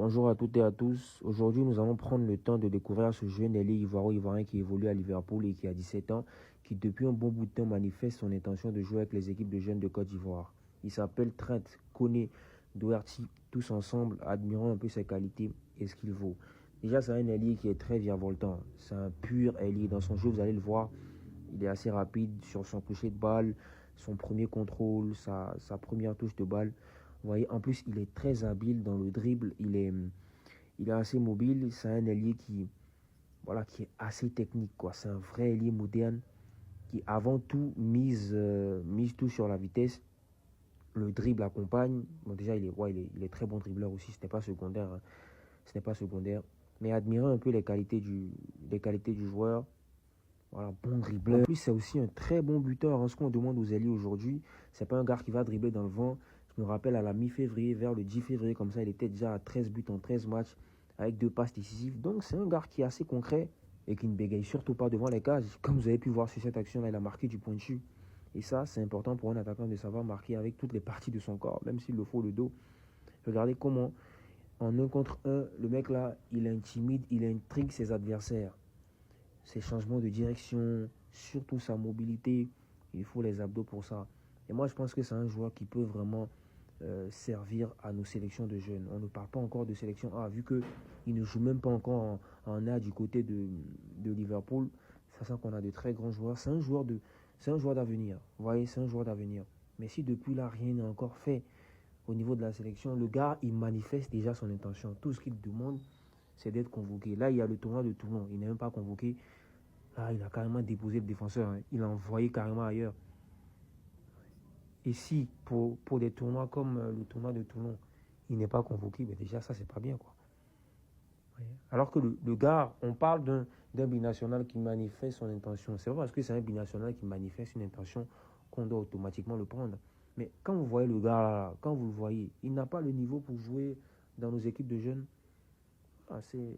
Bonjour à toutes et à tous. Aujourd'hui, nous allons prendre le temps de découvrir ce jeune ailier ivoiro-ivoirien qui évolue à Liverpool et qui a 17 ans, qui depuis un bon bout de temps manifeste son intention de jouer avec les équipes de jeunes de Côte d'Ivoire. Il s'appelle Trent Koné Doherty. Tous ensemble, admirons un peu ses qualités et ce qu'il vaut. Déjà, c'est un ailier qui est très virevoltant. C'est un pur ailier. Dans son jeu, vous allez le voir, il est assez rapide sur son toucher de balle, son premier contrôle, sa première touche de balle. Vous voyez, en plus, il est très habile dans le dribble. Il est assez mobile. C'est un ailier qui est assez technique, quoi. C'est un vrai ailier moderne qui, avant tout, mise tout sur la vitesse. Le dribble accompagne. Bon, déjà, il est très bon dribbleur aussi. Ce n'est pas secondaire, hein. Ce n'est pas secondaire. Mais admirez un peu les qualités du joueur. Voilà, bon dribbleur. En plus, c'est aussi un très bon buteur. Hein. Ce qu'on demande aux ailiers aujourd'hui, c'est pas un gars qui va dribbler dans le vent. Je me rappelle à la mi-février, vers le 10 février, comme ça, il était déjà à 13 buts en 13 matchs avec 2 passes décisives. Donc, c'est un gars qui est assez concret et qui ne bégaye surtout pas devant les cages. Comme vous avez pu voir sur cette action-là, il a marqué du point dessus. Et ça, c'est important pour un attaquant de savoir marquer avec toutes les parties de son corps, même s'il le faut le dos. Regardez comment, en 1 contre 1, le mec là, il intimide, il intrigue ses adversaires. Ses changements de direction, surtout sa mobilité, il faut les abdos pour ça. Et moi, je pense que c'est un joueur qui peut vraiment servir à nos sélections de jeunes. On ne parle pas encore de sélection A, vu qu'il ne joue même pas encore en A du côté de Liverpool, sachant qu'on a de très grands joueurs. C'est un joueur d'avenir. Vous voyez, c'est un joueur d'avenir. Mais si depuis là, rien n'est encore fait au niveau de la sélection, le gars, il manifeste déjà son intention. Tout ce qu'il demande, c'est d'être convoqué. Là, il y a le tournoi de Toulon. Il n'est même pas convoqué. Là, il a carrément déposé le défenseur. Hein. Il l'a envoyé carrément ailleurs. Et si, pour des tournois comme le tournoi de Toulon, il n'est pas convoqué, ben déjà, ça, c'est pas bien, quoi. Alors que le gars, on parle d'un binational qui manifeste son intention. C'est pas parce que c'est un binational qui manifeste une intention qu'on doit automatiquement le prendre. Mais quand vous voyez le gars, quand vous le voyez, il n'a pas le niveau pour jouer dans nos équipes de jeunes. Ah, c'est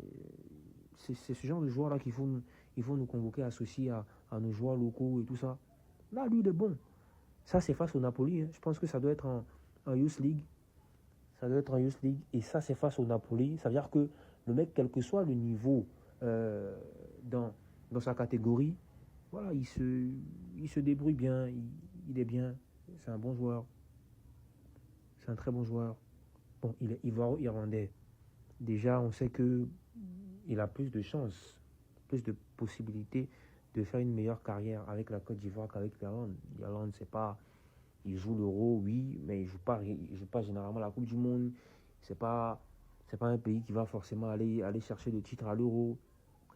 ce genre de joueur-là qu'il faut nous convoquer, associer à nos joueurs locaux et tout ça. Là, lui, il est bon. Ça, c'est face au Napoli. Hein. Je pense que ça doit être en Youth League. Ça doit être en Youth League. Et ça, c'est face au Napoli. Ça veut dire que le mec, quel que soit le niveau dans sa catégorie, voilà, il se débrouille bien. Il est bien. C'est un bon joueur. C'est un très bon joueur. Bon, il est ivoiro-irlandais. Déjà, on sait qu'il a plus de chances, plus de possibilités de faire une meilleure carrière avec la Côte d'Ivoire qu'avec l'Irlande. L'Irlande, c'est pas... Il joue l'Euro, oui, mais il joue pas généralement la Coupe du Monde. C'est pas un pays qui va forcément aller chercher le titre à l'Euro.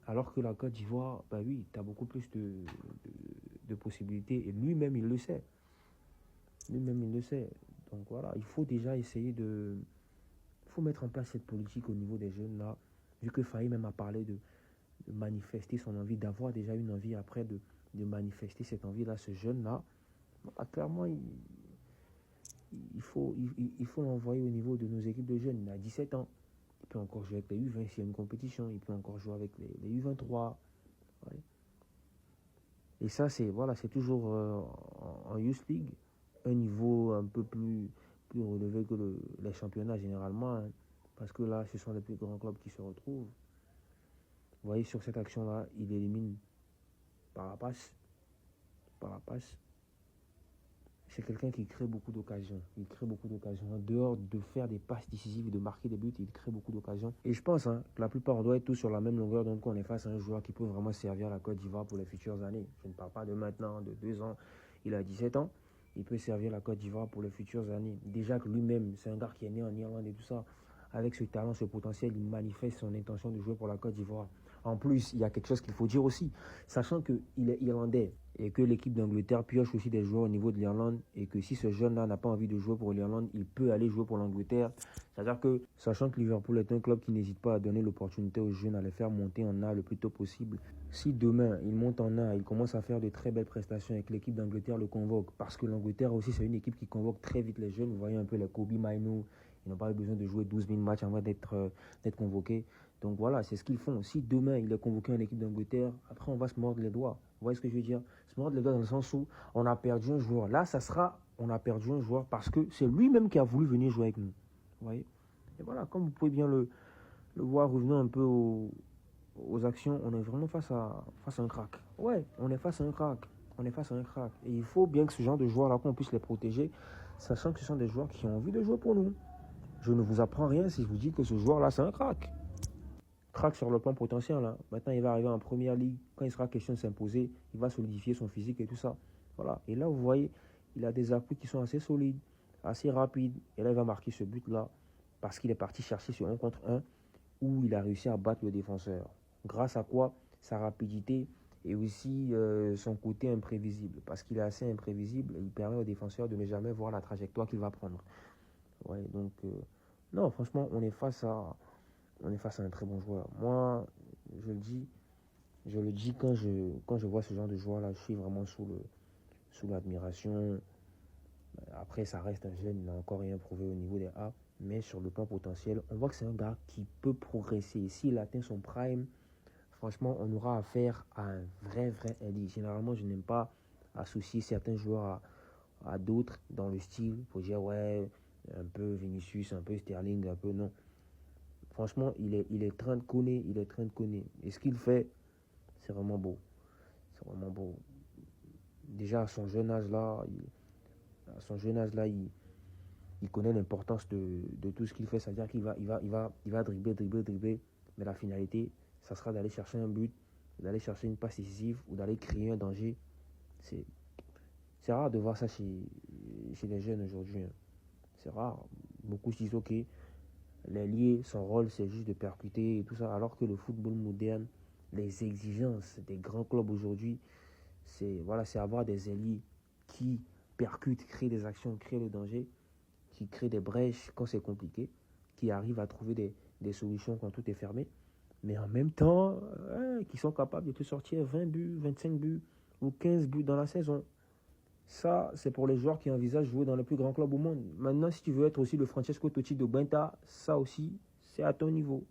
Alors que la Côte d'Ivoire, bah oui, tu as beaucoup plus de possibilités. Et lui-même, il le sait. Lui-même, il le sait. Donc voilà, il faut déjà essayer de... Il faut mettre en place cette politique au niveau des jeunes là. Vu que Faye même a parlé de manifester son envie, d'avoir déjà une envie après de manifester cette envie-là, ce jeune-là, clairement, il faut l'envoyer au niveau de nos équipes de jeunes. Il a 17 ans. Il peut encore jouer avec les U20 s'il y a une compétition. Il peut encore jouer avec les U23. Ouais. Et ça, c'est toujours en Youth League, un niveau un peu plus relevé que les championnats généralement. Hein, parce que là, ce sont les plus grands clubs qui se retrouvent. Vous voyez, sur cette action-là, il élimine par la passe. C'est quelqu'un qui crée beaucoup d'occasions. Il crée beaucoup d'occasions. En dehors de faire des passes décisives et de marquer des buts, il crée beaucoup d'occasions. Et je pense que la plupart, on doit être tous sur la même longueur d'onde qu'on est face à un joueur qui peut vraiment servir la Côte d'Ivoire pour les futures années. Je ne parle pas de maintenant, de 2 ans. Il a 17 ans. Il peut servir la Côte d'Ivoire pour les futures années. Déjà que lui-même, c'est un gars qui est né en Irlande et tout ça. Avec ce talent, ce potentiel, il manifeste son intention de jouer pour la Côte d'Ivoire. En plus, il y a quelque chose qu'il faut dire aussi. Sachant qu'il est irlandais et que l'équipe d'Angleterre pioche aussi des joueurs au niveau de l'Irlande et que si ce jeune-là n'a pas envie de jouer pour l'Irlande, il peut aller jouer pour l'Angleterre. C'est-à-dire que, sachant que Liverpool est un club qui n'hésite pas à donner l'opportunité aux jeunes à les faire monter en A le plus tôt possible, si demain il monte en A, il commence à faire de très belles prestations et que l'équipe d'Angleterre le convoque, parce que l'Angleterre aussi c'est une équipe qui convoque très vite les jeunes, vous voyez un peu les Kobe Mainoo, ils n'ont pas eu besoin de jouer 12 000 matchs avant d'être convoqués. Donc voilà, c'est ce qu'ils font. Si demain il est convoqué en équipe d'Angleterre, après on va se mordre les doigts. Vous voyez ce que je veux dire? Se mordre les doigts dans le sens où on a perdu un joueur. Là, on a perdu un joueur parce que c'est lui-même qui a voulu venir jouer avec nous. Vous voyez? Et voilà, comme vous pouvez bien le voir, revenons un peu aux actions, on est vraiment face à un crack. Ouais, on est face à un crack. On est face à un crack. Et il faut bien que ce genre de joueurs-là, qu'on puisse les protéger, sachant que ce sont des joueurs qui ont envie de jouer pour nous. Je ne vous apprends rien si je vous dis que ce joueur-là, c'est un crack. Crack sur le plan potentiel. Hein. Maintenant, il va arriver en première ligue. Quand il sera question de s'imposer, il va solidifier son physique et tout ça. Voilà. Et là, vous voyez, il a des appuis qui sont assez solides, assez rapides. Et là, il va marquer ce but-là parce qu'il est parti chercher ce 1 contre 1 où il a réussi à battre le défenseur. Grâce à quoi? Sa rapidité et aussi son côté imprévisible. Parce qu'il est assez imprévisible, il permet au défenseur de ne jamais voir la trajectoire qu'il va prendre. Ouais, donc, non, franchement, on est face à un très bon joueur. Moi, je le dis quand je vois ce genre de joueur-là, je suis vraiment sous l'admiration. Après, ça reste un jeune, il n'a encore rien prouvé au niveau des A. Mais sur le plan potentiel, on voit que c'est un gars qui peut progresser. Et s'il atteint son prime, franchement, on aura affaire à un vrai elite. Généralement, je n'aime pas associer certains joueurs à d'autres dans le style pour dire, ouais, un peu Vinicius, un peu Sterling, un peu non. Franchement, il est train de connaître, il est train de connaître. Et ce qu'il fait, c'est vraiment beau. C'est vraiment beau. Déjà, à son jeune âge là, il connaît l'importance de tout ce qu'il fait. C'est-à-dire qu'il va dribbler. Mais la finalité, ça sera d'aller chercher un but, d'aller chercher une passe décisive ou d'aller créer un danger. C'est rare de voir ça chez les jeunes aujourd'hui. Hein. C'est rare. Beaucoup se disent, ok, l'ailier, son rôle, c'est juste de percuter et tout ça. Alors que le football moderne, les exigences des grands clubs aujourd'hui, c'est avoir des ailiers qui percutent, créent des actions, créent le danger, qui créent des brèches quand c'est compliqué, qui arrivent à trouver des solutions quand tout est fermé, mais en même temps, qui sont capables de te sortir 20 buts, 25 buts ou 15 buts dans la saison. Ça, c'est pour les joueurs qui envisagent jouer dans le plus grand club au monde. Maintenant, si tu veux être aussi le Francesco Totti de Benta, ça aussi, c'est à ton niveau.